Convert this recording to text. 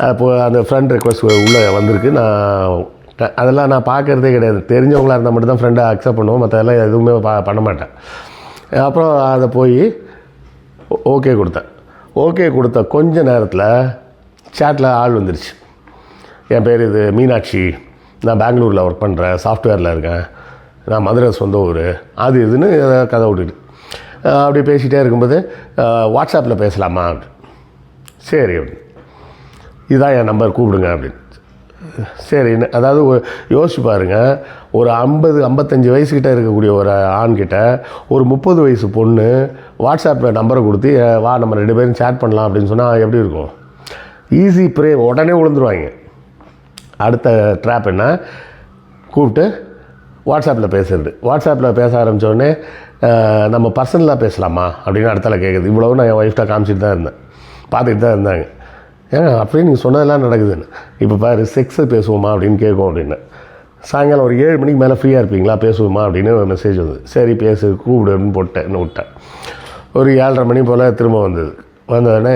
அப்போது அந்த friend request உள்ளே வந்திருக்கு. அதெல்லாம் நான் பார்க்குறதே கிடையாது. தெரிஞ்சவங்களாக இருந்தால் மட்டும்தான் ஃப்ரெண்டை அக்செப்ட் பண்ணுவோம், மற்றதெல்லாம் எதுவுமே பண்ண மாட்டேன். அப்புறம் அதை போய் ஓகே கொடுத்தேன். ஓகே கொடுத்த கொஞ்ச நேரத்தில் சேட்டில் ஆள் வந்துருச்சு. என் பேர் இது மீனாட்சி, நான் பெங்களூரில் ஒர்க் பண்ணுறேன், சாஃப்ட்வேரில் இருக்கேன், நான் மதுரை சொந்த ஊர், அது இதுன்னு கதை விட்டுட்டு அப்படி பேசிகிட்டே இருக்கும்போது வாட்ஸ்அப்பில் பேசலாமா அப்படி. சரி அப்படி, இதுதான் என் நம்பர், கூப்பிடுங்க அப்படின்னு. சரி, அதாவது யோசிச்சு பாருங்கள், ஒரு 50-55 வயசுக்கிட்ட இருக்கக்கூடிய ஒரு ஆண்கிட்ட ஒரு 30 வயசு பொண்ணு வாட்ஸ்அப்பில் நம்பரை கொடுத்து வா நம்ம 2 பேரும் சேட் பண்ணலாம் அப்படின்னு சொன்னால் எப்படி இருக்கும்? ஈஸி ப்ரே, உடனே விழுந்துருவாங்க. அடுத்த ட்ராப் என்ன, கூப்பிட்டு வாட்ஸ்அப்பில் பேசுறது. வாட்ஸ்அப்பில் பேச ஆரம்பித்தோடனே நம்ம பர்சனலாக பேசலாமா அப்படின்னு அடுத்தால கேட்குது. இவ்வளவு நான் என் ஒய்ஃப்ட்ட காமிச்சிட்டு தான் இருந்தேன், பார்த்துக்கிட்டு தான் இருந்தாங்க. ஏன்னா அப்படியே நீங்கள் சொன்னதெல்லாம் நடக்குதுன்னு. இப்போ பாரு, செக்ஸை பேசுவோமா அப்படின்னு கேட்கும் அப்படின்னு. சாயங்காலம் ஒரு 7 மணிக்கு மேலே ஃப்ரீயாக இருப்பீங்களா, பேசுவோமா அப்படின்னு ஒரு மெசேஜ் வந்தது. சரி பேசு, கூப்பிடு அப்படின்னு விட்டேன். ஒரு 7:30 மணி போல் திரும்ப வந்தது. வந்தோடனே